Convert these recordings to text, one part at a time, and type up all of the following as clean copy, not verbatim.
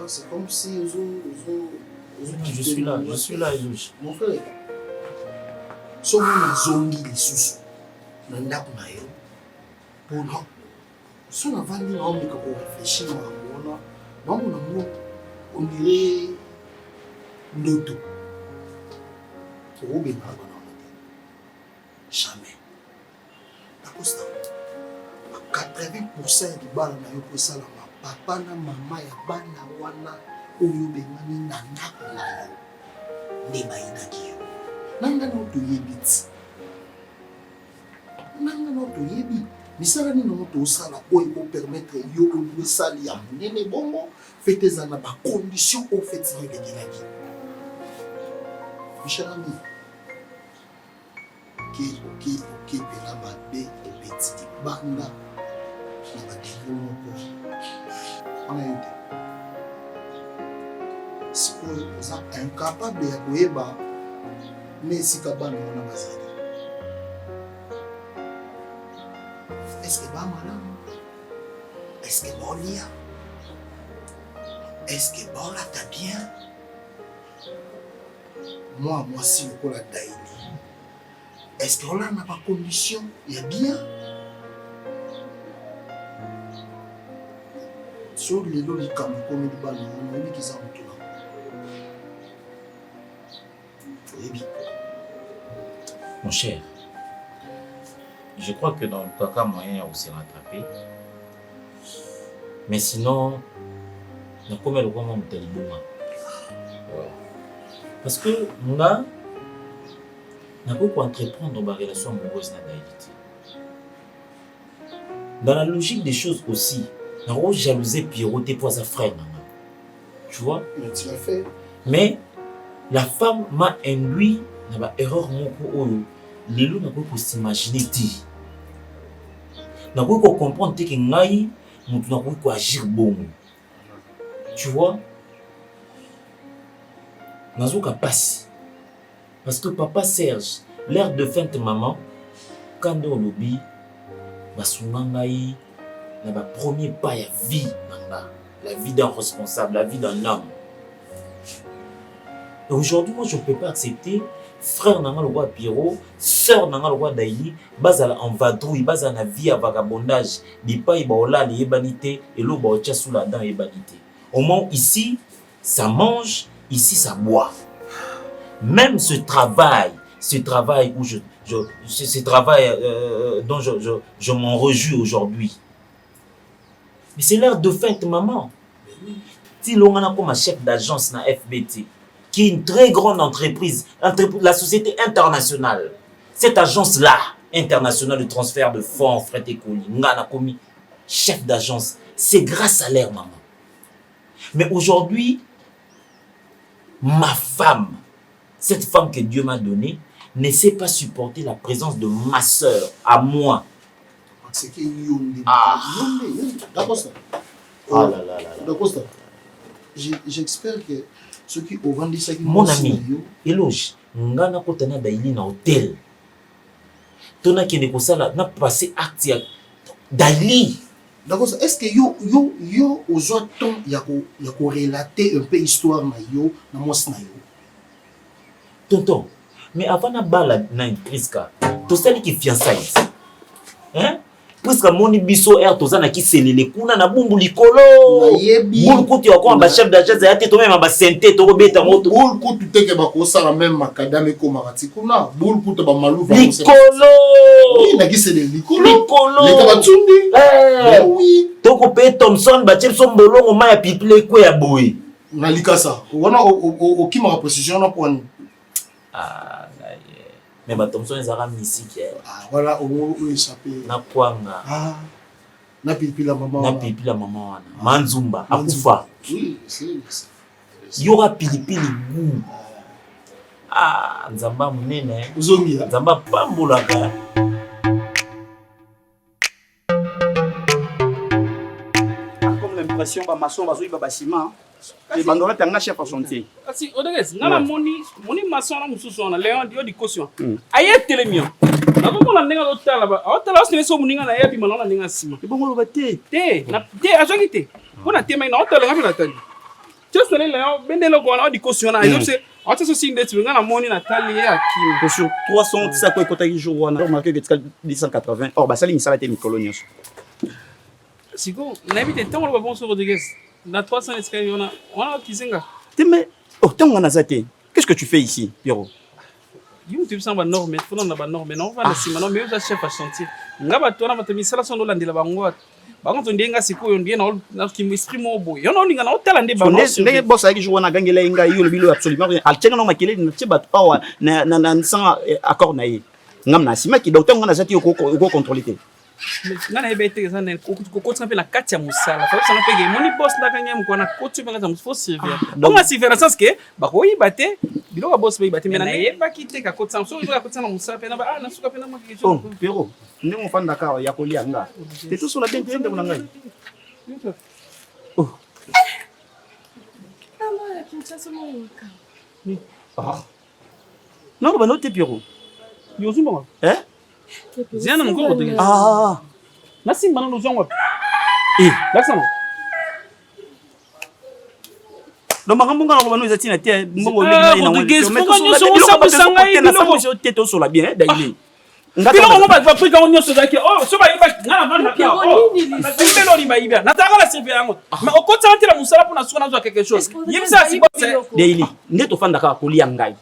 C'est comme si je suis là, Eloge. Mon frère, si on a zongi les sous, on a pour nous. Si on a vendu, on a réfléchi, on dirait l'auto. Jamais. D'accord, 80% du bal na yo ça la papa na mama ya bana wana oyo bengani na ndako na yo nde bayinaki yo nanga na toyebi misala nini moto osala oyo kopermettre yo oluwe sali ya monene bongo fete eza na bacondition o fete ebengelaki michel ami okepela mabe obetiki banda na badeko moko wana yo te sikoyo oza incapable ya koyeba na esika bana wana bazali eske bamalamu eske bolia eske bolata bien mwasi lokola daini est-ce qu'on a pas condition il y a bien sur les logiques comme du ballon on dit qu'ils sont tout là mon cher, je crois que dans le cas moyen on s'est rattrapé, mais sinon on a combien de fois on t'a dit parce que moi n'a pas entreprendre dans ma relation amoureuse dans la logique des choses aussi, n'a pas jalouser Pierrot pour sa frère. Tu vois? Mais tu l'as fait. Mais la femme m'a induit dans ma erreur les loups n'a pas s'imaginer dit. N'a pas comprendre que ngai nous n'a pas agir bon. Tu vois? N'a pas passe. Parce que papa Serge, l'air de fin de maman, quand on lobby, na premier pas la vie, la vie d'un responsable, la vie d'un homme. Et aujourd'hui, moi je ne peux pas accepter frère nanga le roi Pierrot, sœur nanga le roi Daïli, bazala en vadrouille, bazala vie à vagabondage, bipa ibaola les ébanités et l'eau baotia sous la dent ébanités. Au moins ici, ça mange, ici ça boit. Même ce travail où ce travail dont je m'en réjouis aujourd'hui. Mais c'est l'heure de fin de maman. Si l'on a comme chef d'agence na FBT, qui est une très grande entreprise, la société internationale. Cette agence-là, internationale de transfert de fonds, frais et colis, ngana komi chef d'agence, c'est grâce à l'air maman. Mais aujourd'hui, ma femme, cette femme que Dieu m'a donnée, ne sait pas supporter la présence de ma sœur à moi. J'espère que ceux qui ont vendu ça... Mon ami, Eloge, ngana kotana daili na hôtel. Tona qui n'a passé acte daili. D'accord, est-ce que yo aux autres temps il y a relater un peu histoire na yo na mos na yo. Tonton, mais avant na bala na Priska, to sali ki fiançailles. Hein? Priska moni biso air to zana ki selele kuna na bumbu likolo. Bul kutu ya kwa ba chef d'agence ya te to même ba sente to beta moto. Bul kutu teke ba ko sala même makadame ko marati kuna. Bul kutu ba malu va likolo. Oui, na ki selele likolo. Likolo. Le kabatundi. Oui. To ko pe Thompson ba chef sombolongo ma ya piple ko ya boy. Na likasa. Wana o ki ma position na point. Ah, mais bah Thompson ils ont musique. Ah voilà, on échappé. Na kwanga. Ah. Na pipi la maman. Na pipi la maman wana. Manzumba akufa. Oui, c'est. Yora pilipili goût. Ah, nzamba munene. Uzongi. Nzamba pambola ka. Comme l'impression ba maçon bazo iba bâtiment. Et bandora tanga chef à chantier. Kasi odeges ngala moni maçon na mususu na Léon dio di caution. Aye telemio. Na ko na ndinga otala ba. Otala osine so muninga na yabi malona ndinga sima. Ibongo lo bate. Te, na te azokite. Pour la téma, il a entendu la télé. Tu sais, là, ben de l'eau, on a dit caution. C'est on te soucie de tu veux la monnaie Nathalie à qui. Sur 300, ça quoi côté jour on a remarqué que tu as 180. Or bah ça ligne ça la témi coloniale. Si go, n'habite tant on va bon sur Rodriguez. Dans 300 escaliers on a qui zinga. Mais oh tant on a zaté. Qu'est-ce que tu fais ici, Pierrot? You tu sens ba norme, faut non ba norme, non va la sima non mais chef à chantier. Ngaba to na matami sala son landela bango. Bango to ndenga siko ndie na ki esprit mo boy. Yo no linga na hotel ande bango. Ne boss avec jour on a gagné la inga yo le bilo absolument rien. Al tchenga no makele na tiba pawa na sans accord na yi. Ngam na sima ki docteur on a zati ko contrôler te. Ngana ebete sana ko tsampe na kati ya musala. Fa sana pege moni boss na kanya mko na ko tsampe na musala servir. Donc la différence que ba ko yi baté bilo ba boss ba yi baté mais na yeba kite ka ko tsampe so ko tsampe na musala pe na ba na suka pe na makeke. Oh Pierrot, ne on fanda ka ya ko lianga. Te tout sur la bien de mon ngai. Oh. Ah, Kinshasa mon. Ah. Non, ba no te Pierrot. Yo zumba. Hein? Ziana mon ko de. Ah. Na simba no zongo. Laksa no. No makambo ngana ko banu ezati na te mbongo legi na Rodriguez ko nyo so busanga yi bilo so teto so la bien daily. Bilo ko ba va prika onyo so dake oh so ba iba ngana vanda ka oh. Na mbelo ni ba iba. Na taka la servir yango. Mais au côté antela musala pour na suka na zo quelque chose. Yimsa si bosse daily. Ndeto fanda ka ko lianga.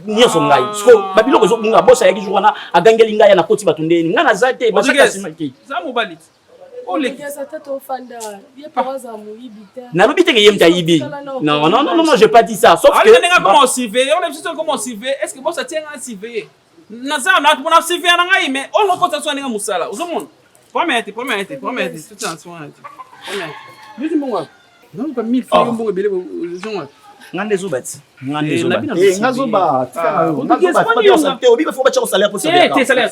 Nyeso ngai sko babiloko zo bunga bossa yaki jwana agangeli ngai na koti batundeni ngana zate basaka simaki za mobali ole Kesa tato fanda bien paraza moibita na lobi teke yemta yibi non j'ai pas dit ça sauf que on comment surveiller on est juste comment surveiller est-ce que bossa tient à surveiller na za na pour surveiller na ngai mais on ko tsa nga musala uzomona promete tout ça promete yuzi mbongo non pas 1000 francs mbongo belé uzomona ngande zobat ngande zobat ngazoba obi faut battre au salaire pour ça te salaire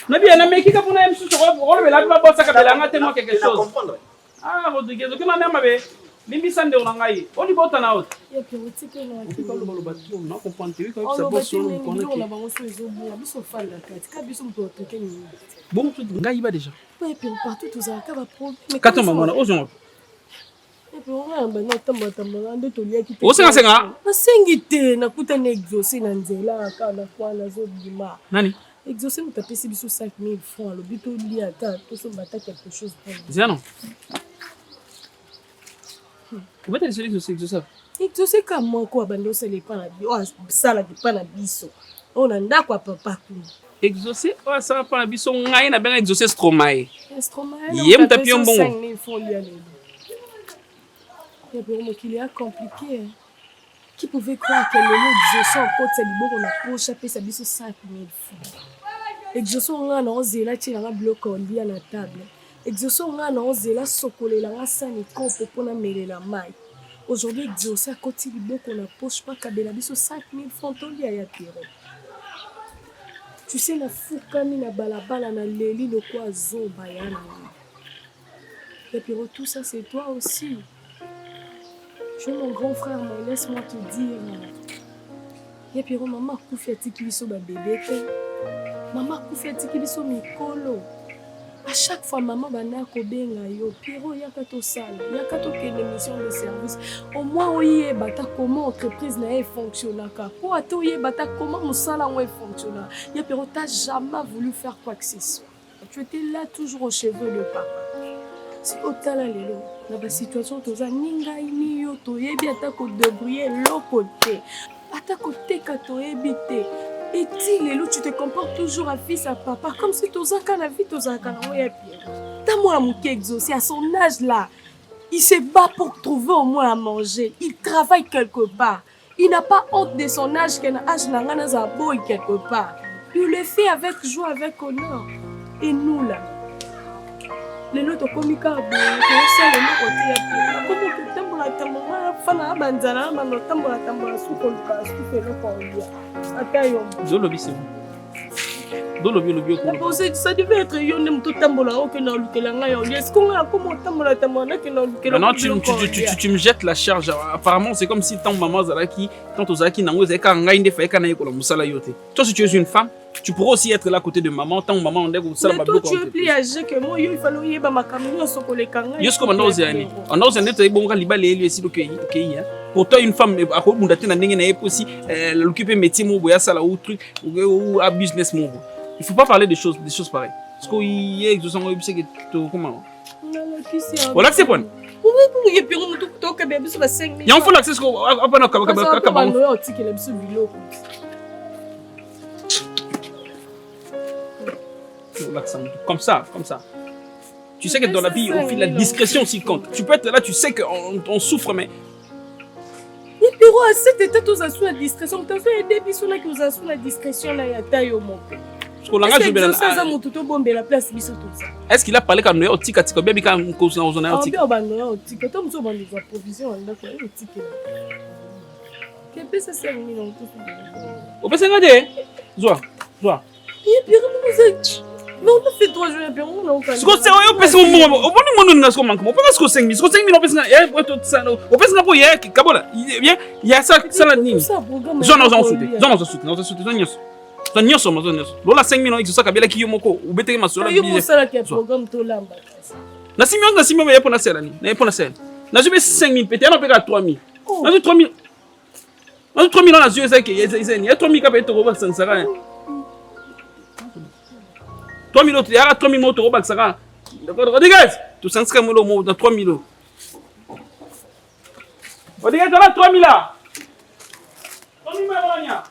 na bien na meki ka pona msu so ko be la ba bossa ka bela ngate mo quelque chose ah Rodriguez ko na nema be limbi sande ona ngai oni bota na autre ya politique no ko lo bolo batio na comprendre que on ça bosse on on connaît on a bango so ezo bo biso fanda kati ka biso mpo toke ni bon ngai ba déjà pas puis partout tous ça ka ba problème kato mama ozongo et puis on a bana tamba nde to liaki o senga nasengi te nakuta na exaucer na nzela ka na kwa na zo bima nani exaucer mutapesi biso 5000 francs le bito lia ta to so bata quelque chose pour Ziano comment tu sais exaucer exaucer ka moko abando sele pa na bio sala ki pa na biso ona ndako a papa ku exaucer o ça pa na biso ngai na benga exaucer stromae Stromae yem tapi on bon 5000 francs lia le et puis on qu'il est compliqué hein. Qui pouvait croire que le mot exaucer en côte c'est libo on a poche payer sa biso 5000 francs exaucer on a na zela ti na bloc on lia na table exaucer on a na zela sokolela nga sani kopo pona melela mai aujourd'hui exaucer à côté libo on a poche pas kabela biso 5000 francs to lia ya Pierrot. Tu sais la fukami na balabala na leli le quoi zoba yana et puis tout ça c'est toi aussi. Je mon grand frère, mais laisse-moi te dire. Et puis maman koufi atiki biso ba bébé. Maman koufi atiki biso mikolo. À chaque fois maman bana ko benga yo, Pierrot yaka to sala, yaka to kende mission de service. Au moins oye bata comment entreprise na fonctionne ka. Pour atoye bata comment musala on fonctionne. Et Pierrot t'as jamais voulu faire quoi que ce soit. Tu étais là toujours au cheveux de papa. Si otala lelo na ba situation toza ninga ini yo to yebi ata ko débrouiller l'autre côté ata ko teka to yebi te et ti lelo tu te comportes toujours à fils à papa comme si toza kana vie toza kana oya Pierre ta moi mon exaucé à son âge là il se bat pour trouver au moins à manger il travaille quelque part il n'a pas honte de son âge qu'un âge n'a rien à boy quelque part il le fait avec joie avec honneur et nous là les autres comiques à bout, c'est le mot côté à bout. Comment tu tambola, fana banzana, mano tambola, souffle le cas, souffle le corps. Attends, Zolo, c'est bon. Do lobi lobi ko. Ça devait être yo nem to tambola o que na lukela nga yo. Est-ce qu'on a comment tambola na que na lukela. Non, tu me jettes la charge. Apparemment, c'est comme si ton maman Zalaki, tant Ozaki nango zeka nga inde fa kana yeko musala yote. Toi si tu es une femme, tu pourrais aussi être là à côté de maman, tant maman on est ça ba toi tu es plus âgé que moi, yo il fallait yeba makamino sokoleka nga. Yo sko bando ozani. On a ozani te bonga libale eli esi loke yi. Pour toi une femme a ko bunda te na ndenge na yepo aussi l'occuper métier mo boya sala ou truc ou à business mo. Il faut pas parler des choses pareilles. Parce qu'il y a des gens qui disent que comment. Non, tu sais. Voilà, c'est bon. Oui, il y a plus de temps que bien sur la 5 minutes. Il y a un faux accès après comme ça. Tu sais que dans la vie, on fait la discrétion aussi compte. Tu peux être là, tu sais qu'on souffre, mais. Et puis, à cet état, tu as la discrétion. Tu as fait des bisous qui vous assurent la discrétion là, il y a taille au monde. Est-ce qu'il a parlé quand nous tika tika bien quand nous on a tika tika toi nous on des provisions là quoi tika que pesa 5 millions tout au pesa ngade zoa et puis nous on fait 3 jours et puis on a aucun ce que c'est au pesa mon au bon mon nas comment pas parce que 5 000 au pesa au pesa pour hier kabola bien il y a ça la nini zone on soutenir Zonyoso. Lola 5 millions exosa kabela ki yomoko ubeteke masola bize. Yo sala ke programme to lamba. Na simio ya pona sela ni. Na pona sela. Na jube 5 000 peut-être on pega 3 000. Na 3 000. Na 3 000 na zio ça que ezeni. Ya 3 000 ka peut to ba sansara. 3 000 autres, ya 3 000 moto ba sansara. Rodriguez, tu sansaka mo mo na 3 000. Rodriguez là 3 000 là. 3 000 ma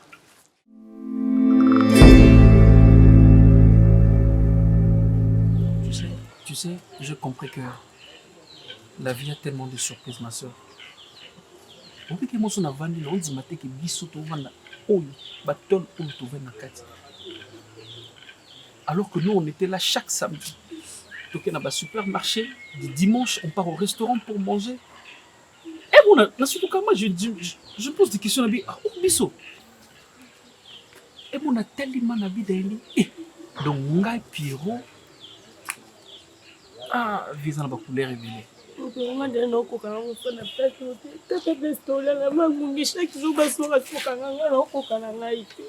Tu sais, je comprends que la vie a tellement de surprises, ma soeur. On peut que moi, on a vendu, on dit que biso to vanda, oyo, baton ou to venda kati. Alors que nous, on était là chaque samedi. Donc, on a un supermarché. Le dimanche, on part au restaurant pour manger. Et bon, surtout quand moi, je pose des questions à lui. Ah, oh, biso. Et bon, on a tellement de vie d'ailleurs. Donc, Ngai Pierrot. Ah, visant la couleur révélée.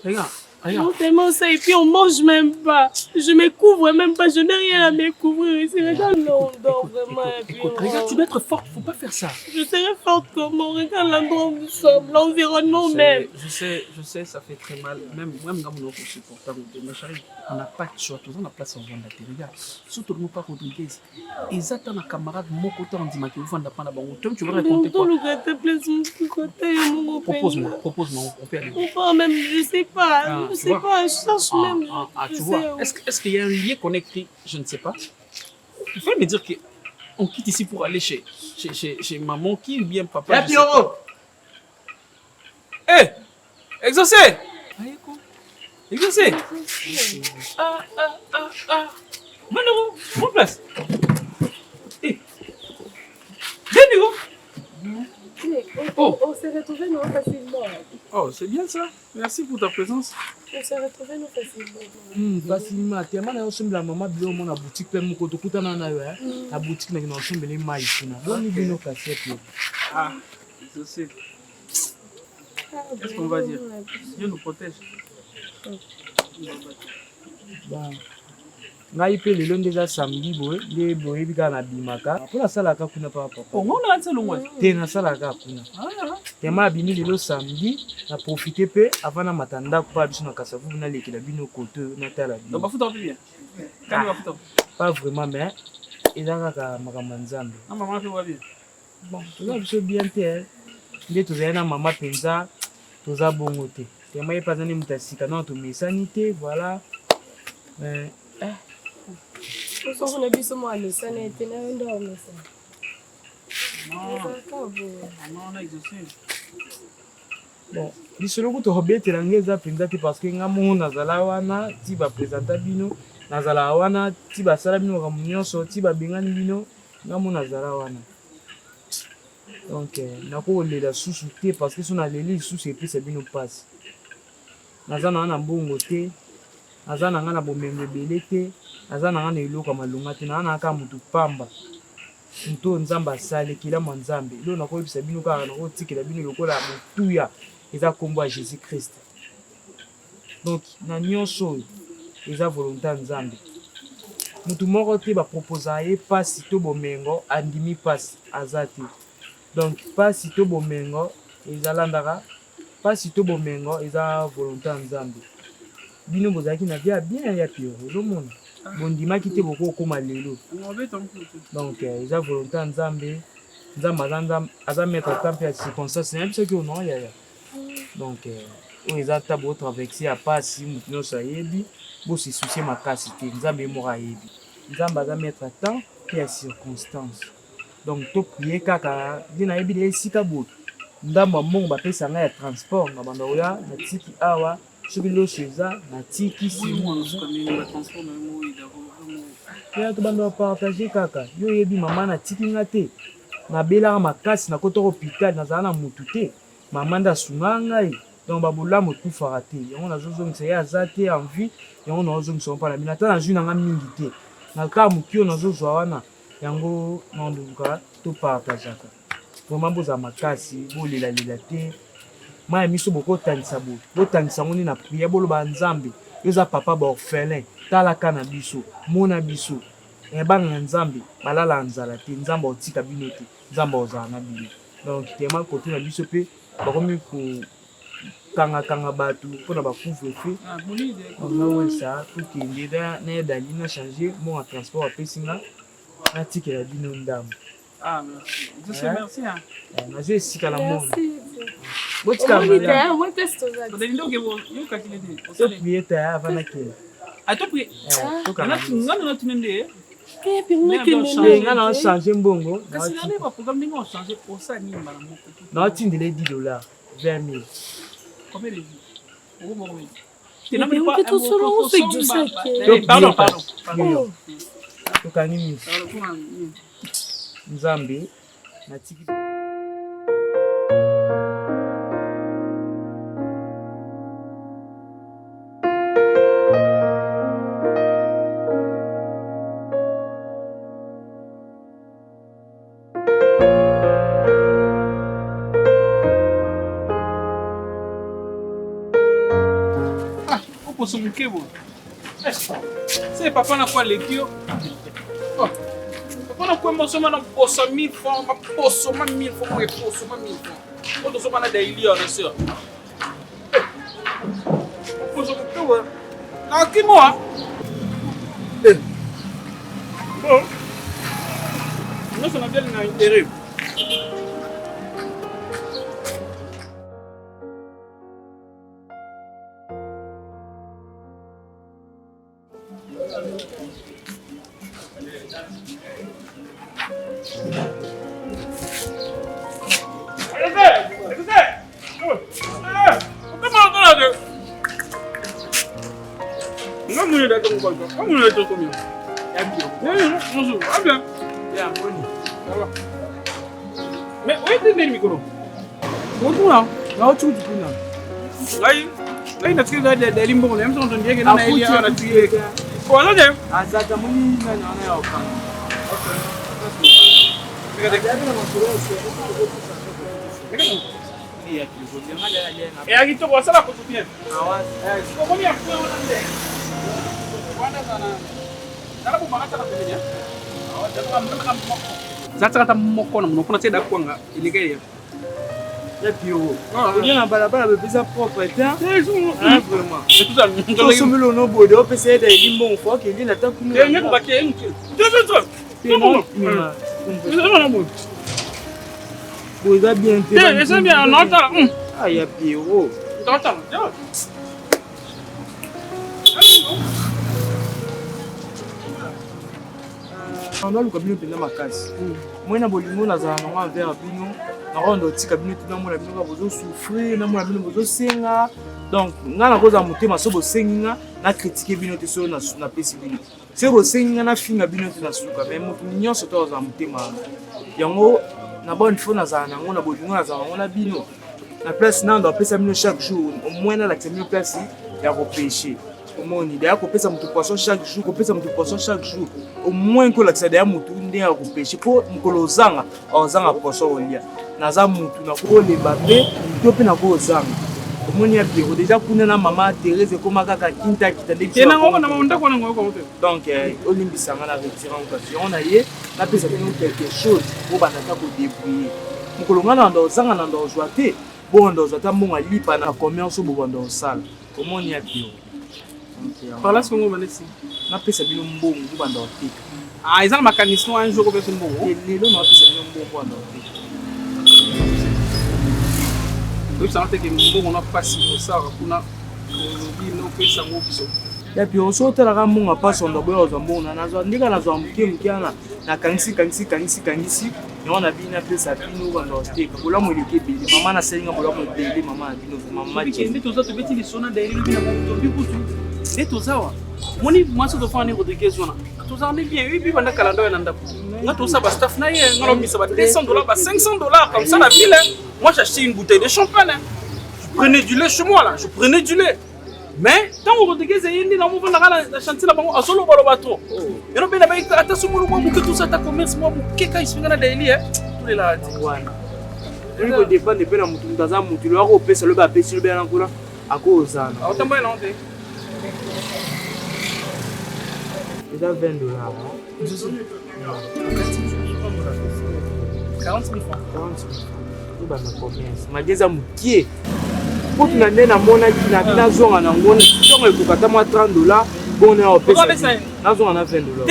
Regarde. Non, tellement ça, et puis on mange même pas. Je me couvre même pas, je n'ai rien à me couvrir. Regarde, on dort vraiment. Écoute, regarde, tu dois être forte, faut pas faire ça. Je serai forte comment? Regarde l'endroit où nous sommes, l'environnement même. Je sais, ça fait très mal. Même dans mon autre supportable, ma chérie, on n'a pas de choix. Tout le monde a place en vente de la regarde. Surtout le mot pas Rodriguez. Ils attendent un camarade, mon côté, on dit que vous vendez pas là-bas. Tu veux raconter quoi? Propose-moi, on peut aller. Enfin, même, je sais pas. Je sais pas, je cherche même. Tu vois, est-ce qu'il y a un lien connecté? Je ne sais pas. Il faut me dire qu'on quitte ici pour aller chez maman qui ou bien papa. Eh, Pierrot! Eh! Exaucé! Exaucé! Manero, prends place. Eh! Viens, Nigo! On s'est retrouvés non facilement. Oh, c'est bien ça. Merci pour ta présence. On s'est retrouvés non facilement. Facilement. Tellement na yosembe la maman bio mon boutique pe moko to kutana na yo la boutique na yosembe les mai kuna. Boni bino cassette. Ah, je sais. Qu'est-ce qu'on va dire? Dieu nous protège. Bon. Ngai pe lelo ndeza samedi boy, le boy bika na bimaka. Pour sala ka kuna papa. Oh, on a un seul mois. Te na sala ka kuna. Tema bimi lelo samedi, na profiter pe avant na matanda ko pa biso na kasavu na lekela bino kote na tala bino. Donc ba futa bien. Quand va futa. Pas vraiment mais ezaka ka makamanzambe. Na maman fait bien. Bon, toza biso bien te. Nde tozali na mama penza toza bongo te. Tema ye pazani mutasika na to mesanité, voilà. On a vu ce mois le ça n'était pas un dorme ça. Non, on a exaucé. Bon, lisolo ko to hobetela ngeza penza te parce que ngamo nazala wana ti ba présenter bino, nazala wana ti ba sala bino ka munyoso ti ba bengani bino, ngamo nazala wana. Donc nako lela susu te parce que sona leli susu et puis c'est bino passe. Nazana na mbongo te. aza na nga na bomengo ebele te aza na nga na eloko ya malonga te na nga na kaka motu pamba motu oyo nzambe asali ekelamu ya nzambe eloko nakoyebisa bino kaka nakotikela bino lokola motuya eza nkombo ya jésus christ donc na nyonso oyo eza volonté ya nzambe motu moko te baproposaka ye mpasi to bomengo andimi mpasi aza te donc mpasi to bomengo ezalandaka mpasi to bomengo eza volonté ya nzambe bino bozalaki na vie ya bien ya pire ozomona bondimaki te bokokoma lelo donc eza volonté ya nzambe nzambe aza maître ata mpe ya circonstance nayebi soki ono yaya donc oyo eza ata botraverse ya mpasi motu nyonso ayebi bosisucie makasi te nzambe ye moko ayebi nzambe aza maître ata mpe ya circonstance donc toprie kaka nde nayebi na esika boye ndambo ya mbongo bapesa ngai ya transport na banda oya natiki awa soki loso eza natiki ya tobanda bapartage kaka yo oyebi mama natiki nga te nabelaka makasi nakota hôpital nazala na motu te mama nde asunga ngai donc babolamu ekufaka te yango nazozongisa ye aza te envie yango nazozongisa mpa na bino ata nazwi nanga mingi te nakaka moki oyo nazozwa wana yango nanduka topartageaka vraimen bozala makasi bolelalela te maya miso bokotangisa boye botangisa ngo nde na priere boloba nzambe yo eza papa baorphelin talaka na biso mona biso ebanga nzambe balala nzala te nzambe otika bino te nzambe ozala na bino donc tema kote na biso mpe bakomi kokangakanga bato mpona bacouvre-feu nawesa tokende nayedali na change monga transport apesinga natikela bino ndambo nazo esika na mona toprie taya avana kela nga na ochange mbongo naotindela $10 $20,000 tokangi miso nzambe natiki Mukebo. C'est papa na kwa lekio. Papa na kwa mosoma na posa 1000 francs, ma poso ma 1000 francs, ma poso ma 1000 francs. Quando soma na daily on sir. Poso mukebo. Na kimoa. Bon. Nous on a bien un intérêt. Mais où est le micro? Bonjour. Là, tu es là. Là, il a tiré des limbons. Même si on dit que là, il y a un tué. Voilà, là. Ah, ça t'a mis dans un air. Et à qui tu vois ça là pour tout bien? Ah ouais. Comment il y a fait on a dit? Voilà ça là. Ça là pour marcher là pour bien. Ah ouais, ça va me faire mon. Ça sera mon con, mon con c'est d'accord nga. Il est gay. Ya pio. Il y a un balabala bebisa propre tiens. C'est vraiment. C'est tout ça. Tout ce melo no bodo pese da limbo fo ke ndina ta kunu. Et ngeko baké nki. C'est bon. Non non. Vous avez bien fait. C'est bien, on entend. Ah, il y a Pierrot. On entend. On doit le cabinet de la macasse. Moi, na bolingo na za na vers bino. Na rondo ti cabinet na mo na bino bozo souffrir, na mo na bino bozo senga. Donc, nga na koza motema so bo senga na critiquer bino te so na pesi bino. Se bo senga na finga bino te na suka, mais moto nyonso to za motema. Yango na bonne fois nazala nango na bolingo nazala nango na bino na place nando apesa bino chaque jour au moins na lakisa bino place ya kopeshe omoni daya kopesa moto poisson chaque jour kopesa moto poisson chaque jour au moins kolakisa daya motu nde ya kopeshe mpo mokolo ozanga poisson olia naza motu nakoleba mpe to mpe nakozanga omoni ya biro déjà kuna na mama Thérèse ekoma kaka kintakita donc olimbisanga na retira occasion na ye napesa bino quelque chose po bandaka kodébrouiller mokolo nga na ndozanga na ndozwa te bon ndozwa ta mbongo alipa na commerce bo ndosala omoni ya biro Par ce qu'on va laisser. Napesa bino mbongo banda oteka. Ah, ils ont ma canisson un jour kopesa mbongo. Lelo napesa bino mbongo banda oteka. Oui, ça fait que mbongo na pasi ça kuna lobi no pesa ngo biso. Ya puis on saute la mbongo pasi on doit oza mbongo na zo ndika na zo mke na kangisi et on a bien pesa bino banda oteka. Bola mo leke bele mama na selinga bola mo bele mama bino mama ndi to zato beti li sona da ili bina ko to kutu. Ndi to zawa. Moni mwasi to fane ko de question na. To za ni bien, oui banda kalando ya nanda. Nga to sa ba staff na ye ngalo misa ba $200 ba $500 comme ça la ville. Moi j'achetais une bouteille de champagne. Je prenais du lait chez moi là, je prenais du lait. Mais tant on regarde ça yindi na mo vanda la chantier la bango asolo balo bato. Yo no bena ba ata sumulu mo muke tout ça ta commerce mo muke ka isfinga na daily tous les là wana. Ko dépend pe na mutu ndaza mutu lo ko pesa lo ba pesa lo bena nkula akozana. Autambo na onde. C'est $20. 40 000 francs. Mageza mukie. Pour tu n'as na mona qui na bina zonga na ngona. Zonga ekokata moi $30. Bon na opesa. Na zonga na $20.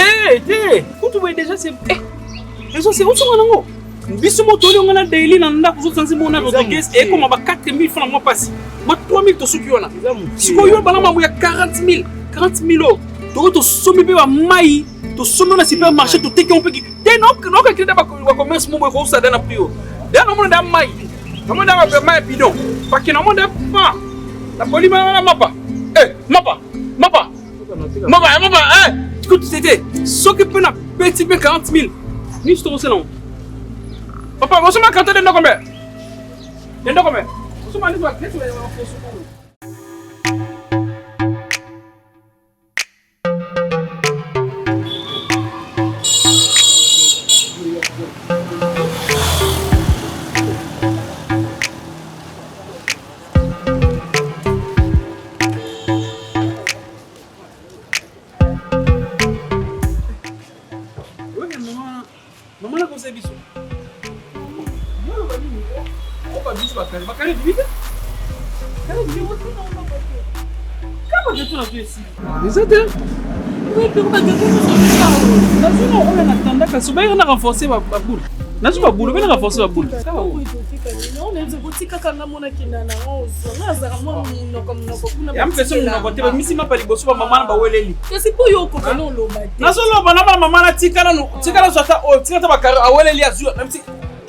Té. Pour tu vois déjà c'est Eso c'est où zonga nango. Biso moto oli ngana daily na nda kuzo tsanzi mona ko guest et comme ba 4 000 francs moi passe. Moi 3 000 to sukiona. Siko yo bala mamu ya 40 000 euros. To somi be wa mai to somi na supermarché to teki on pe ki te no ka kida ba commerce mo ko sa dana prio da no mo da mai no mo da ba mai bidon pa ki no mo da pa la poli ma mapa mapa écoute c'était ce que peut na petit be 40 000 ni je te non papa on se ma canter de combien on se ma ni va qu'est-ce que renforcer ma boule. Nazo ba boule, bena renforcer ma boule. Ya mpesa muna kote ba misima pa liboso ba mama na ba weleli. C'est pour yo ko non loba. Nazo loba na ba mama na tikala no, tikala so ta o, tikala ba karo a weleli azua, même si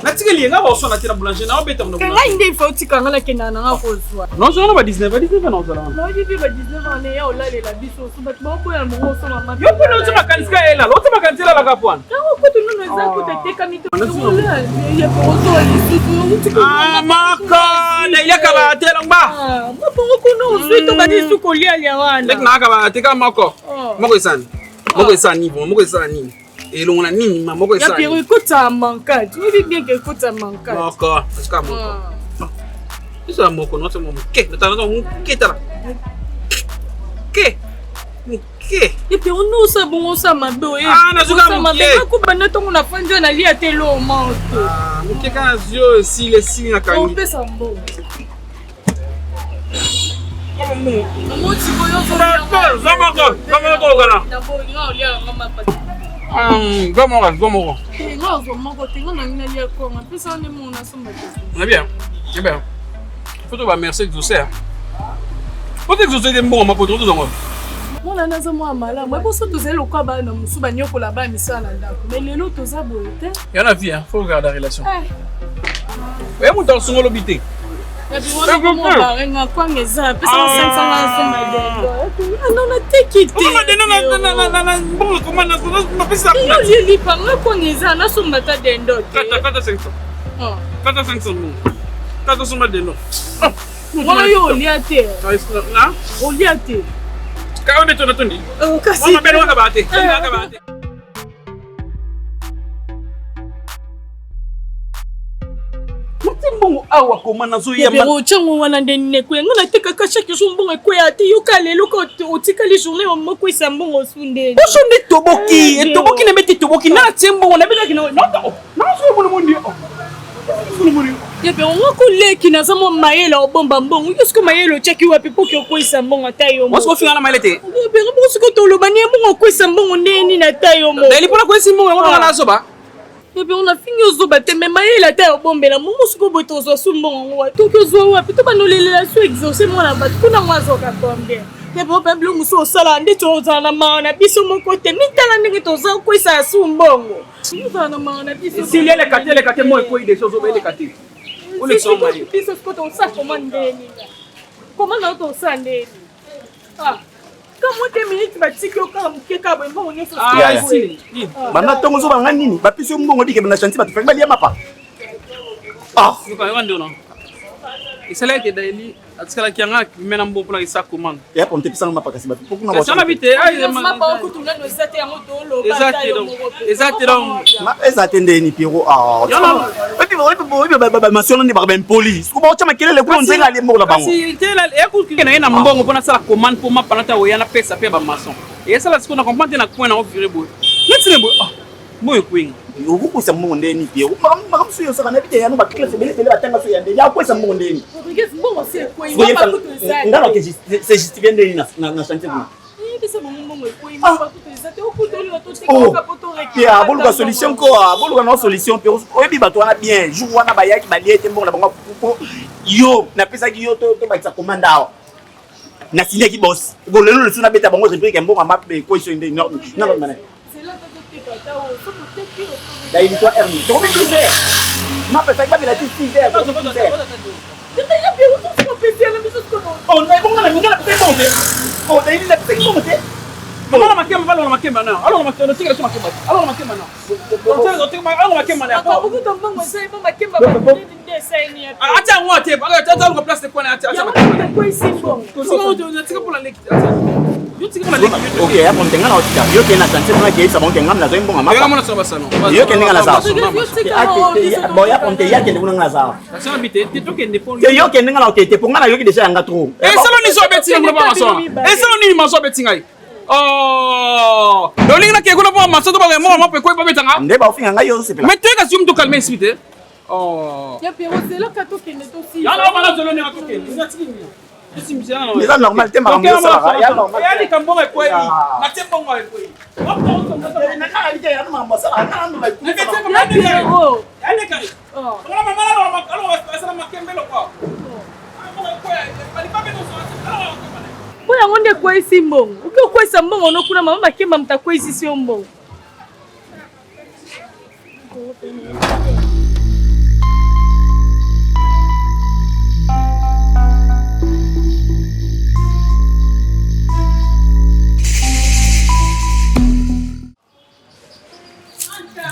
na tikeli nga ba so na tira boulanger na obeta mna. Kanga inde faut tikanga la kena na ko zwa. Non so na ba 19 na zo la. Non di ba 19 ans ya o la le la biso so ba ko ya mo so mama. Yo ko no tuma kanisa ela, lo tuma kanisa la kapwana. Ko tu no za ko te teka mi to. Ya ko so ali ah maka na ile ka ba tela ngba. Ma po ko no so to ba di su ko lia wana. Nek na ka ba teka mako. Moko isani. Moko isani. Et l'on a ni maman ko ça. Ya écoute ça manquade. Tu dis bien que écoute ça manquade. Moko, est-ce que moko. Ça moko non c'est mon ke, ta non ke ta. Ke. Et puis on nous ça bon ça mabo eh. Ah na zuka mon ke. Ko bana to na fanja na lia te lo manto. Ah, mon ke kana zio si les signes na kangi. On peut ça bon. Comment tu peux yo Gomoro. On est bien. C'est bien. Faut te remercier de tout ça. Faut que vous soyez bon, ma pote, tout en haut. Mon anaza moi mala, moi pour ça tous les locaux ba na musu ba nyoko la ba misa na ndako. Mais les lots tous aboté. Il y en a vie hein, faut regarder la relation. Et mon dans son lobité. Et puis on va renga kwa ngeza, pesa 500 na soma de. Ah non na tekite. Non, bon comment na pesa. Yo li pa ngako ngeza na soma ta dendo. Kata 500. Kata 500. Kata soma de no. Moi yo liate. Na? O liate. Kaone to natundi. Kasi. Mama beno akabate. Akabate. Mbongo awa koma nazo ya Pero chango wana ndene kwe ngana teka ka chaque jour mbongo kwe ati yoka lelo ko otika les journées mo kwe sa mbongo sunde. Oso ndi toboki, toboki na meti toboki na tsembo na beta kino. Nota. Na so mo mondi. Ya pe on ko leki na samo mayela obomba mbongo. Yosko mayelo cheki wapi poki okwe sa mbongo tayo mo. Mosko finga na mailete. Ya pe mo siko to lo bani mbongo kwe sa mbongo ndeni na tayo mo. Dali pona kwe simbo ngona na soba. Ebe on a fini ozoba te mais mayela ta obombela mo musuko boto zo sumbongo wa to ko zo wa pito banolela so exaucer mo na ba kuna mwazo ka tombe ebe o peblo muso sala ndi to za na mana biso mo kote mitala ndenge to za ko isa sumbongo za na mana biso S'il y a les kate mo ko ide so zo be les kate. O le so mari. biso ko to sa komandeni comment na to sa ndeni ah Comment tu minutes batiki okam keka bo mbongo nyoso Ah, si. Bana tongo zo banga nini? Bapisi mbongo dike na chantier batu fanga liya mapa. Ah, Yuko yando no. Isela ke daily atskala kianga mena mbo pula isa commande. ya pomte pisanga mapa kasi batu. Pokuna ba. Sana bite ay ma ba okutuna no zate yango to lo Exact donc. Ma eza tende ni piro. Ah. Ba mention ni ba ben police. Ko ba chama kelele ko nzenga ali mo la bango. Si tela ekuki na ina mbongo pona sala commande pour ma panata oyana pesa pe ba maçon. Et ça là ce qu'on a compris na point na offirer boy. Netsine boy. Ah. Boy kwing. Uku sa mbongo ndeni piro. Makam suyo saka na bite yanu ba classe bele bele batanga so yande. Ya ko sa mbongo ndeni. Rodriguez mbongo se ko Soyez ngalo ke c'est justifié ndeni na chantier kuna. Bisa mbongo ko ima ba kutuzate okutoli na to tika poto reki. Ya bolu ka solution ko, bolu ka no solution piro. Oyebi bato wana bien. Jour wana ba yaki ba liete mbongo na bango ko yo na pesa ki yo to ba sa commande awa. Na signé ki boss. Bo lelo le suna beta bango réplique mbongo ma pe ko so ndeni non non mané. C'est là que tu tika ta o so peut-être Da il toi ermi. To bi dize. Ma pe fa ba la ti dize. Tu t'es bien bien on se fait bien la mise ko no. Oh, na bongo na ngala pe bonde. Oh, da il la pe bonde. Alors makemba valo makemba na. Alors makemba tika so makemba. Alors makemba na. Alors makemba na. Aka buku to mbongo sai ba makemba ba ndinde sai ni ya. Acha ngote, acha ngo place de quoi na acha. Ya ko isi mbongo. So tika pour la lecture. Yo tika pour la lecture. Ok, ya pomte ngala otika. Yo ke na chantier na ke isa bongo ngam na zo mbongo ma. Yo mona so basano. Yo ke ngala za. Yo Bo ya pomte ya ke nguna ngala za. Ça habite, tu toke ndepon. Yo ke ngala okete ponga na yo ke déjà yanga trop. Et salon ni so beti ngala ba maso. Et salon ni maso beti ngai. Oh, doli na ke kuna pa maso to ba mo pe ko ba betanga. Nde ba ofinga ngai yo se pela. Mais tu es que tu me to calmer suite. Oh. Ya pero c'est là que to kende to si. Ya na bana zolo ni atoke. Eza normal te makambo yo sala. Ya normal. Ya ni kambo ko yi. Na tembo ngoi ko yi. Na kala bite ya makambo sala. Na ndo ba. Ya pero. Ya ni kai. Oh. Kama mama na alo sala makembelo kwa. Po ya ngonde kwa isi mbongo. Uki kwa isi mbongo no kuna mama makemba mtakwa isi sio mbongo.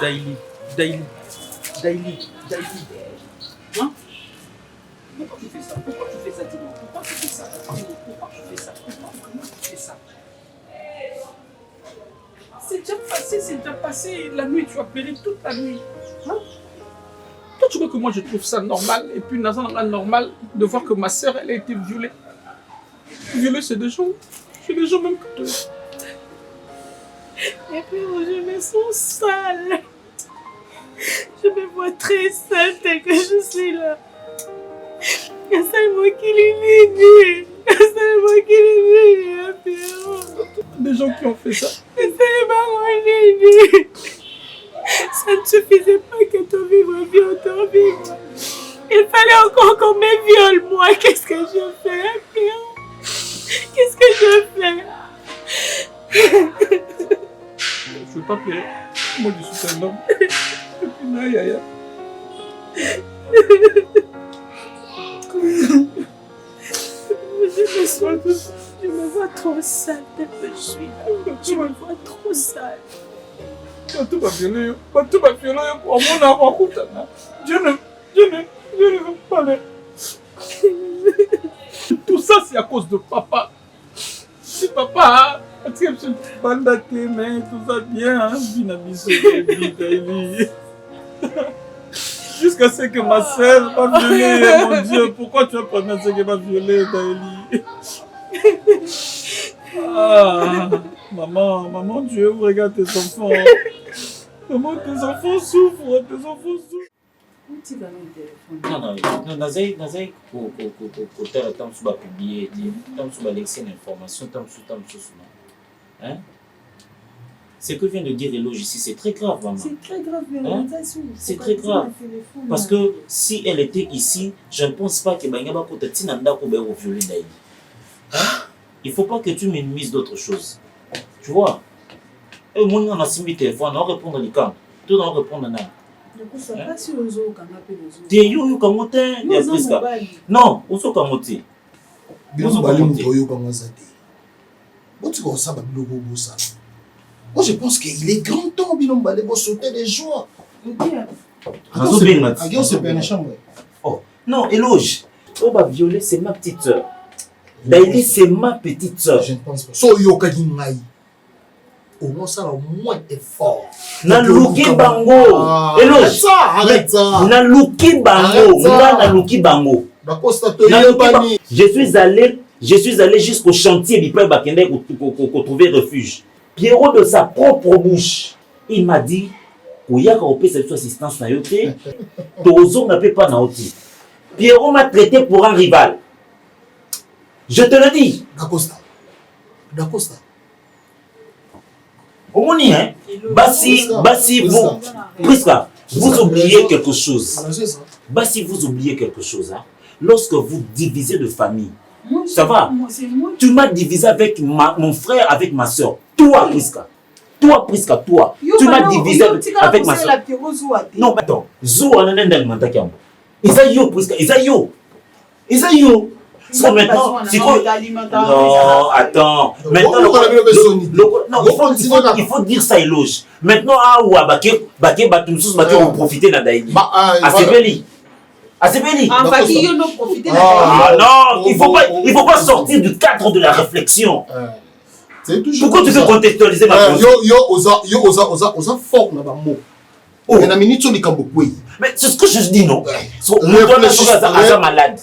Daily. Hein? Pourquoi tu fais ça? Pourquoi tu fais ça, Tino? Pourquoi tu fais ça? Pourquoi tu fais ça? Pourquoi tu fais ça? C'est déjà passé la nuit, tu as pleuré toute la nuit. Hein? Toi, tu vois que moi je trouve ça normal, et puis normal de voir que ma sœur, elle a été violée. Violée, c'est des gens même que toi. Et puis je me sens sale. Je me vois très sale tel que je suis là. C'est moi qui l'ai dit. C'est moi qui l'ai dit. Des gens qui ont fait ça. C'est moi qui l'ai dit. Ça ne suffisait pas que ton vivre viole ton vivre. Il fallait encore qu'on me viole moi. Qu'est-ce que je fais, Pierre? Qu'est-ce que je fais? Je ne veux pas pleurer. Moi, je suis un homme. Et puis, aïe. Je me vois trop sale tel que je suis. Je me vois trop sale. Tout va violer. Tout va violer. Pour mon amour, je ne veux pas le. Tout ça, c'est à cause de papa. Papa, est-ce que je parle de tes mains, tout va bien, hein? Jusqu'à ce que ma sœur m'a violée, mon Dieu, pourquoi tu as promis ce qu'elle m'a violée, Daïli? Ah, maman, Dieu, regarde tes enfants. Maman, tes enfants souffrent, Où tu vas mon téléphone? Non, nazai pour tel temps sur publier, temps sur laisser l'information, temps sur hein? Ce que vient de dire Eloge ici, c'est très grave, maman. C'est très grave, hein? C'est très grave. Parce que si elle était ici, je ne pense pas que Bangaba Kota Tinanda Kobe au violer Daïli. Il ne faut pas que tu minimises d'autres choses. Tu vois? Et au moins, on a simbi téléphone, on va répondre les camps. Tout on va répondre à n'a. Donc, ça passe sur les autres, quand on appelle les autres. T'es yo kamote, il y a plus qu'à. Non, on s'en kamote. Moi, je pense qu'il est grand temps, Bilombalé, pour sauter les joies. Oh, non, Eloge. On va violer, c'est ma petite soeur. Daïli, c'est ma petite soeur. Je ne pense pas. So, Yokaginai. Au moins, ça, au moins effort. Naluki Bango. Eloge. Arrête ça. Naluki Bango. Naluki Bango. Je suis allé jusqu'au chantier Bipel Bakende pour trouver refuge. Pierrot, de sa propre bouche, il m'a dit qu'il y a cette assistance na yote, Tozo n'a pas na oti. Pierrot m'a traité pour un rival. Je te le dis. D'Acosta. Au moins, hein? Basi, vous, Prisca, vous oubliez quelque chose. Basi, vous oubliez quelque chose. Hein? Lorsque vous divisez de famille, ça va? Tu m'as divisé avec mon frère, avec ma soeur. Toi, Prisca. Toi. Tu m'as divisé avec ma soeur. Non, mais attends. Zou, on a un élément qui est Isaïo, Prisca. Isaïo. So maintenant, c'est quoi? Non, attends. Maintenant, il faut dire ça, Eloge. Maintenant, Baké, on profiter de Daïli. Asebeli. Non, il faut pas sortir du cadre de la réflexion. Pourquoi tu veux contextualiser ma position? Osa fort na ba mot. Mais na minute ni kambokwei. Mais c'est ce que je dis, non? Malade.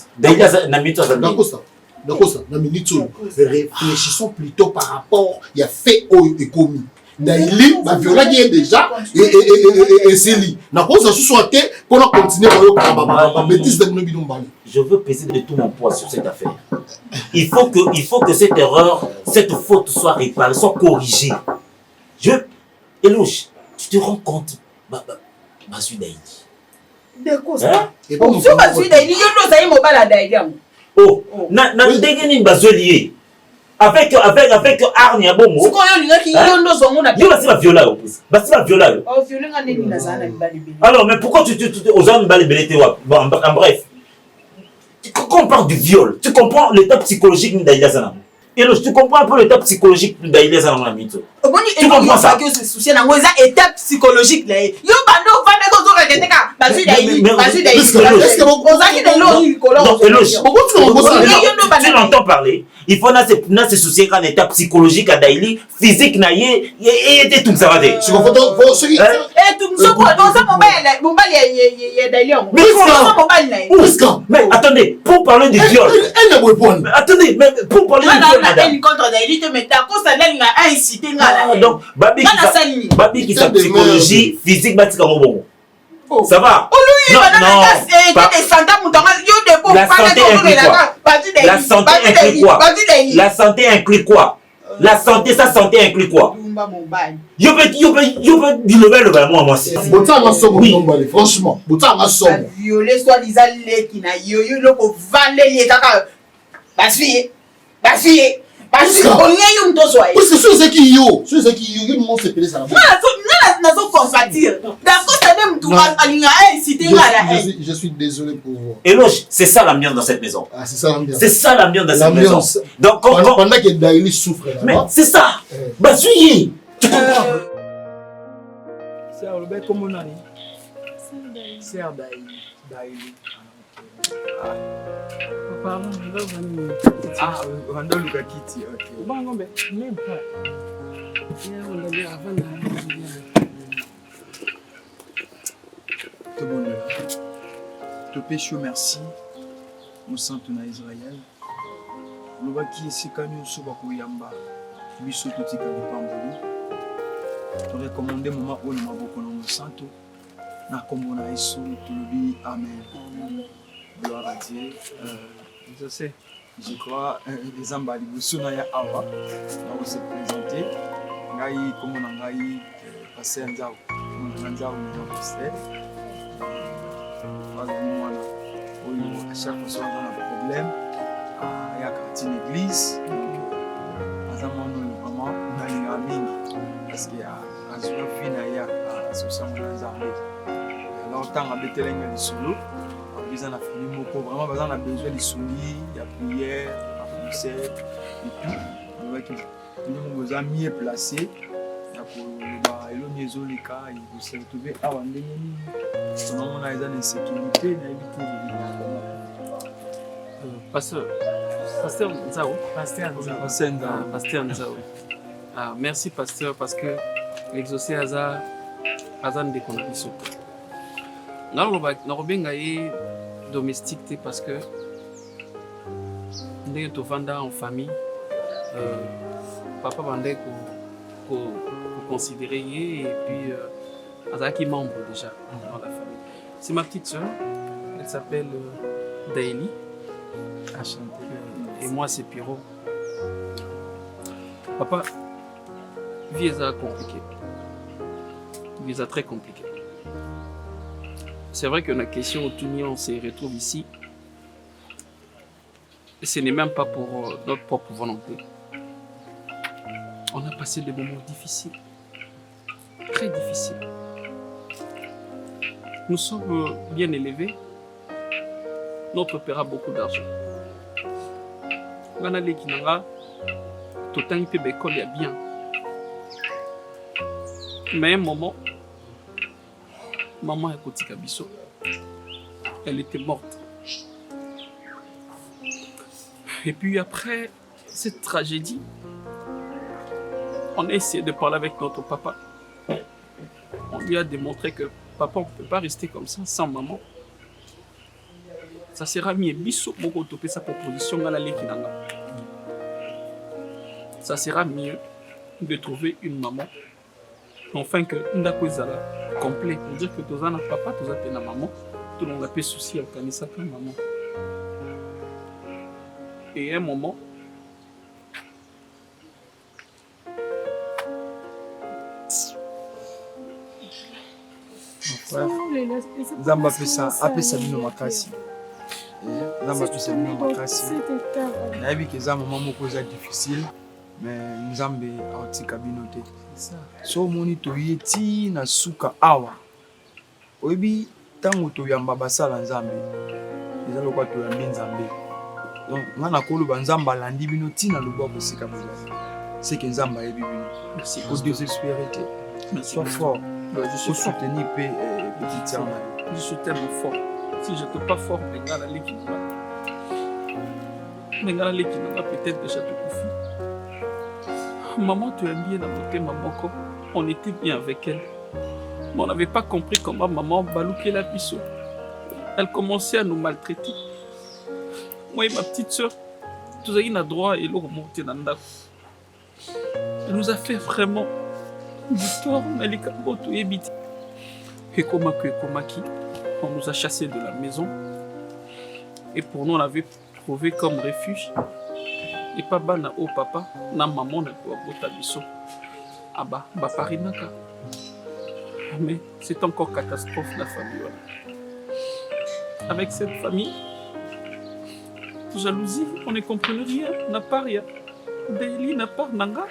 Réfléchissons plutôt par rapport à fait et commis. Daïli, ma violence est déjà et c'est lui. N'a pas ça soit pour continuer à bêtise de nous bidon. Je veux peser de tout mon poids sur cette affaire. Il faut que cette erreur, cette faute soit réparée, soit corrigée. Eloge, tu te rends compte? Basu Daïli. D'accord. Et bon, si Basu Daïli, yo no sayi mobala Daïli. Oh, na ndengeni Basu lié. Avec Arni Abongo. C'est quoi yo linga ki yo no zongo na. Yo basi va viola yo. Basi va viola yo. Oh, violer nga neni na zana libali beli. Alors, mais pourquoi tu aux hommes balé belete wa? Bon, en bref. Quand on parle du viol, tu comprends l'état psychologique de Daïla Zanam. Et tu comprends un peu l'état psychologique de Daïla Zanam. Tu comprends ça? Que ce souci na ngoza état psychologique là. Yo bando vanda ko zo ka keteka. Basu Daïli. Est-ce que vous osaki de l'eau colon? Non, Eloge. Tu l'entends parler? Il faut na se soucier qu'un état psychologique à Daïli, physique na yé était tout ça va dire. Tu comprends tout ça mais attendez, pour parler du viol. Attendez, mais pour parler du viol, madame. Donc, Babi qui sa psychologie physique, batika bon. Ça va? La santé inclut quoi? La santé, sa santé inclut quoi? Yo peux le faire moi c'est. Franchement, violer soit disant les qui na yo le ko vendre les kaka. Basuye. Parce que on y a eu deux soirs. Parce que ceux qui yo, nous se payer ça. Non, compatir. D'accord, ça même tout aligner inciter là. Je suis désolé pour vous. Eloge, c'est ça l'ambiance dans cette maison. Ah, c'est ça l'ambiance. C'est ça l'ambiance dans cette maison. Donc pendant que Daïli souffre là. Mais c'est ça. Basuye. C'est Albert comme on a dit. C'est Daïli. Pardon, je vais venir. Ah, Rando Lukakiti, ok. Bon, ngombe. Même pas. On a dit avant de Tout bon. Te pécho merci. Au centre na Israël. Lobaki esikani oso bakoyamba. Biso totika lipamboli. To recommandé moment oyo maboko na mosanto. Na kombo na Yesu tolobi amen. Gloire à Dieu. Je sais. Je crois les amba liboso na ya awa. Na ko se présenter. Ngai kombo na ngai passer nzao. Nzao na passer. Voilà. À chaque fois qu'on a un problème, il y a quand une église, vraiment, on a une amie parce qu'il y a un jour fini, il y a l'association de Zambie. Alors, tant qu'on a besoin de solo, on a besoin de famille, vraiment, on a besoin de souliers, il y a prière, il y a concert et tout. On a besoin de mieux placés. Elonyezo les cas, il faut se retrouver à Wandéni. On a des insécurités, Pasteur Nzao. Pasteur Nzao. Merci pasteur parce que l'exaucé Azan de conditions. Nous avons domestique parce que nous sommes en famille. Papa bandait considérer et puis Azaki membre déjà dans la famille. C'est ma petite soeur, elle s'appelle Daily. Et moi c'est Pierrot. Papa, vie est compliquée. Vie est très compliquée. C'est vrai que la question où on se retrouve ici, ce n'est même pas pour notre propre volonté. On a passé des moments difficiles, très difficiles. Nous sommes bien élevés. Notre père a beaucoup d'argent. On a les kinanga, tout le temps il peut bécoler bien. Mais à un moment, maman a écouté Kabiso. Elle était morte. Et puis après cette tragédie, on a essayé de parler avec notre papa. On lui a démontré que papa, on ne peut pas rester comme ça sans maman. Ça sera mieux. Biso moko topé sa proposition dans la Lekinanga. Ça sera mieux de trouver une maman. Enfin que ndako ezala complet. Pour dire que tous un papa, tous un maman. Tout le monde a peu souci à organiser comme maman. Et à un moment, Zamba apesa bino makasi. Zamba apesa bino makasi. Nayebi ke za moment moko eza difficile, mais Nzambe aotika bino te. So moni toye ti na suka awa. Oyebi tango toyamba basala Nzambe. Eza lokwa toyambi Nzambe. Donc ngana koloba Nzambe alandi bino ti na loboko sika bozali. C'est que Nzambe ayebi bino. Merci. Faut désespérer te. Sois fort. Je suis soutenir petit tiers. Je suis tellement fort. Si je n'étais pas fort, Bengala Lekinanga peut-être déjà tout confus. Maman, tu aimes bien la beauté, maman. On était bien avec elle. Mais on n'avait pas compris comment maman balouquait la biseau. Elle commençait à nous maltraiter. Moi et ma petite soeur, tous les droit et l'eau remontait dans le. Elle nous a fait vraiment du tort, et on nous a chassés de la maison. Et pour nous, on avait trouvé comme refuge. Et pas bana au papa, na maman na bota biso. Aba, ba parinaka. Mais c'est encore catastrophe la famille. Avec cette famille, jalousie, on ne comprenait rien, n'a pas rien. Daily n'a pas nanga.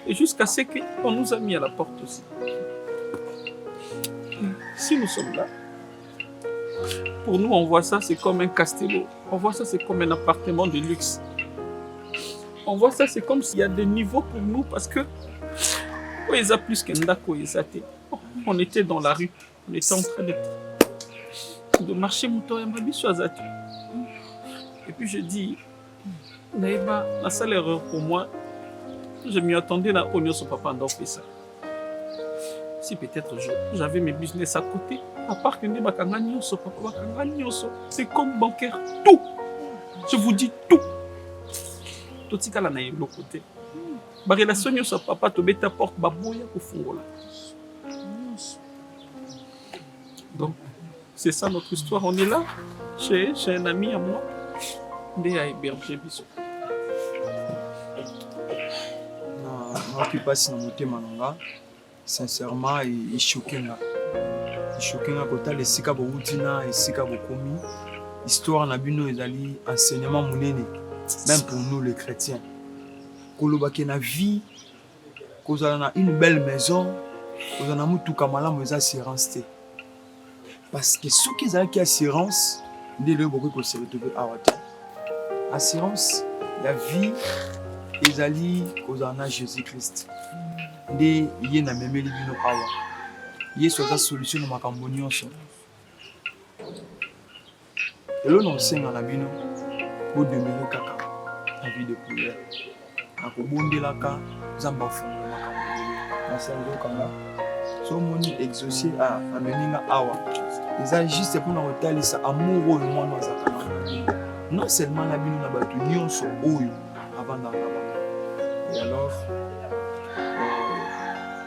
Et jusqu'à ce qu'on nous a mis à la porte aussi. Si nous sommes là, pour nous, on voit ça, c'est comme un castello. On voit ça, c'est comme un appartement de luxe. On voit ça, c'est comme s'il y a des niveaux pour nous parce que on était dans la rue, on était en train de marcher. Et puis je dis, Naïba, la seule erreur pour moi, je m'y attendais là, au son papa en fait ça. Si peut-être j'avais mes business à côté, à part que c'est comme bancaire, tout. Je vous dis tout. Tout ce qu'il y a de côté. Ma relation avec son papa, tu mets ta porte, baboya pour fongola. Donc, c'est ça notre histoire. On est là, chez un ami à moi. Ndé a hébergé biso. Moi qui passe dans mon thème, sincèrement, il choqué. Il choqué quand les sika boudina et sika bokomi. Histoire na bino ezali enseignement munene, même pour nous les chrétiens. Kolobaki na vie, kozala na une belle maison, kozala na mutuka malamu eza assurance te. Parce que ceux qui ont une assurance, dès le moment où se retrouver à Wata. Assurance, la vie, ils allaient aux années Jésus-Christ. Dès il y a même les bino awa. Il y a soit solution dans ma cambonion. Et là on sait dans la bino pour demeurer kaka la vie de prière. À kobonde la ka, zamba fongo ma cambonion. Na sango kanga. So moni exaucé à ameninga awa. C'est juste pour nous retarder ça amour de moi non seulement la bino na batu nyonso oyo avant dans là-bas. Et alors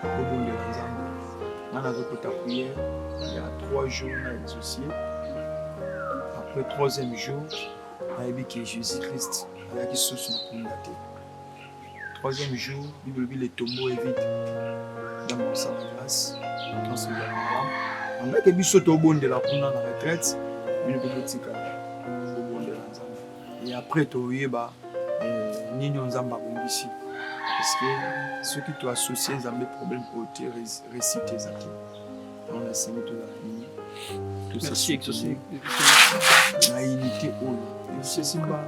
au bon de l'ensemble on a repris ta prière il y a 3 jours on a exaucé. Après 3e jour on a vu que Jésus-Christ a qui sous na communauté. 3e jour le tombeau est vide dans mon sang de grâce dans ce moment. On a que biso to bon de la kuna na retraite une petite au bon de l'ensemble et après to yeba nini nzamba bombisi parce que ceux qui tu associé nzamba problème pour te réciter ça on a signé tout là tout ça merci exaucé na unité o c'est simba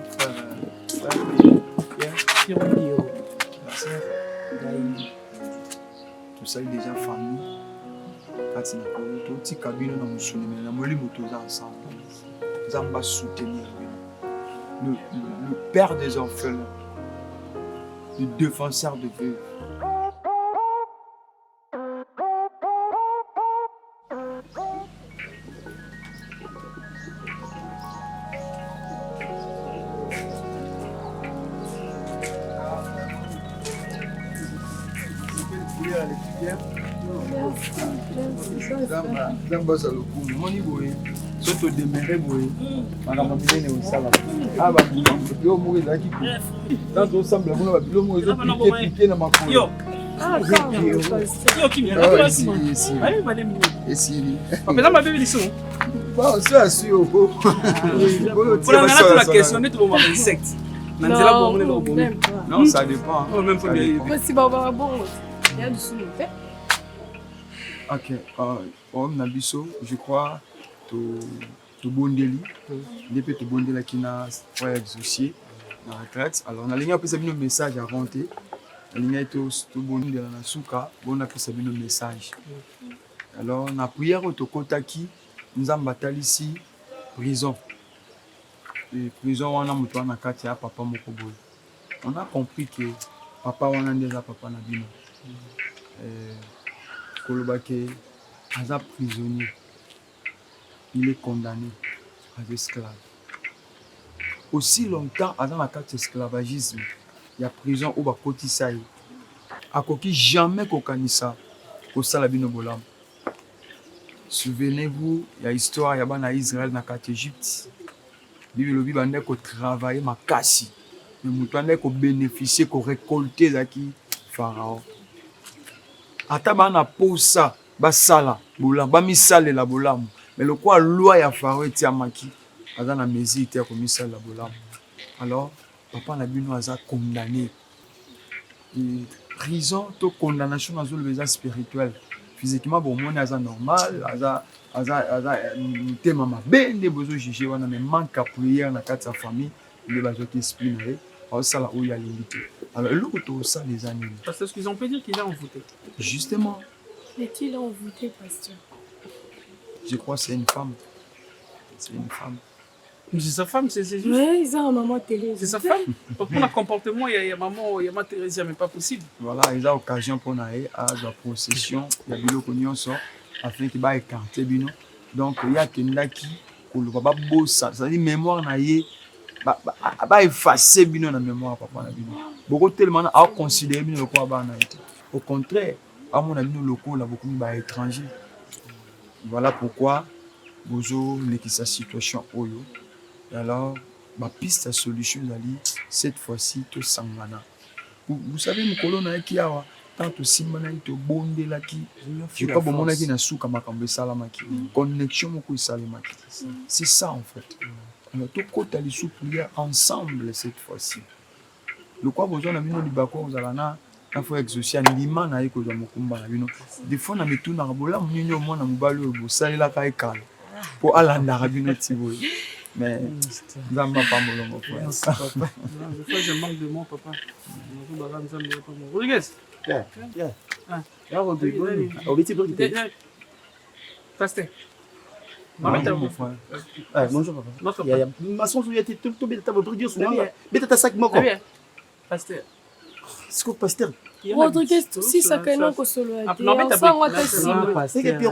tout ça est déjà famille. Zamba soutenir le père des orphelins, le défenseur de veuves. Zamba saloku moni boye soto demere boye makambo minene osala aba bilo mo ezaki dans ensemble kuna ba bilo mo ezo piquer na makolo yo kimi esili papa ma bébé liso bon ça sûr pour la question net le moment insecte non ça dépend même faut bien si bon il y a du sous fait. Ok, on a biso, je crois, to bondeli, depuis to bondela qui n'a pas exaucé dans la retraite. Alors on a ligné un peu un message à rentrer. On a ligné to bondela na suka, on a fait un message. Alors on a prié au Tokotaki, nous avons bataillé ici prison. Et prison on a monté na kati ya papa mokoboy. On a compris que papa on a déjà papa na bino. Kolobake, Aza prisonnier, il est condamné à esclave. Aussi longtemps, dans la carte esclavagisme, il y a prison où va cotiser. A koki jamais kokanisa au salabino bolam. Souvenez-vous, il y a histoire, il y a dans Israël, dans la carte Égypte. Bible bande ko travailler makasi, mais mutande ko bénéficier, ko récolter zaki pharaon. Ata bana posa basala bolam ba misale la bolam mais le quoi loi ya pharaon etiamaki aza na mesure te ko misale la bolam alors papa na bino aza condamné et prison to condamnation na zo le spirituel physiquement bon mon aza normal aza tema mabende bozo juger wana mais manque à prière na kati ya famille le bazo esprit na ye ça où il y a limité. Alors, l'autre, ça, les années. Parce qu'ils ont pu dire qu'il est envoûté. Justement. Mais qui l'a envoûté, pasteur? Je crois que c'est une femme. C'est une femme. C'est sa femme, c'est juste. Oui, ils ont un maman télé. C'est sa femme. Pour le comportement, il y a maman, il y a ma Thérèse, mais pas possible. Voilà, ils ont l'occasion pour aller à la possession, il y a biloko nyonso afin qu'il va écarter bino. Donc il y a kendaki ko le papa bossa, c'est-à-dire mémoire na yé ba effacer bino na mémoire papa na bino. Beaucoup tellement à considérer bino le quoi ba na été. Au contraire, à mon avis nos locaux là beaucoup ba étrangers. Voilà pourquoi bozo neki sa situation oyo. Et alors ma piste à solution ali cette fois-ci to sangana. Vous savez mon colonne qui a tant aussi manai to bonde la qui je pas bon qui na souka makambe salama qui connexion moko salama qui c'est ça en fait. Alors tout côté les sous prier ensemble cette fois-ci. Le quoi besoin na bino libako ozalana na faut exaucer lima na yeko za mokumba na bino. Des fois na metuna bola munyo mwana mobalo bo salela ka ekala. Pour alanda rabino tibo. Mais Zamba pas mon papa. Des fois je manque de moi papa. Rodriguez. Pasteur. Mon frère. Bonjour papa. Notre Il y a ma son il était tout bête pour dire souvent. Bête ta sac moko. Pasteur. C'est quoi pasteur? Rodriguez, si ça quand même solo. C'est que puis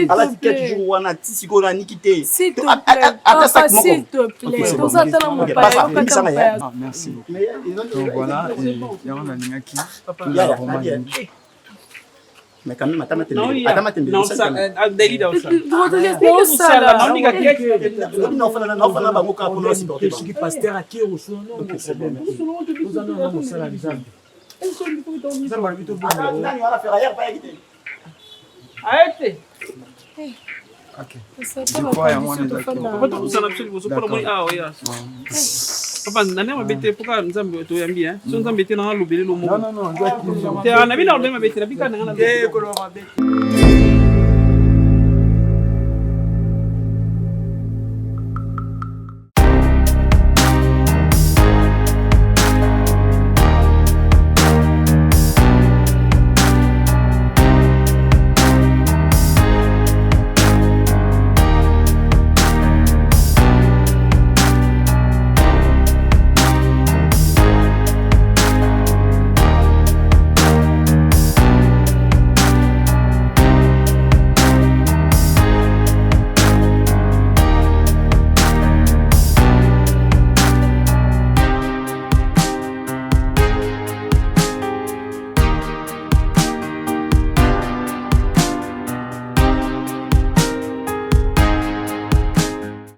ala ticket toujours wana tisiko na nikité. S'il te plaît. Papa, s'il te plaît. Nous attendons mon père. Merci beaucoup. Donc voilà, il y a un ami qui mais quand même atama Non, ça Daily dans ça. Rodriguez, non ça là. non fana ba moka pour nous supporter. Ce qui pasteur à qui au son non problème. Nous allons ça la bizarre. Ça va vite au bout. Arrêtez. OK. Je crois à moi Papa tout ça absolument vous pour moi ah oui. Papa nana mabete pourquoi nzambe to yambi hein. So nzambe te na lobele lo mo. Non, Te ana bina lobele mabete na bika na na.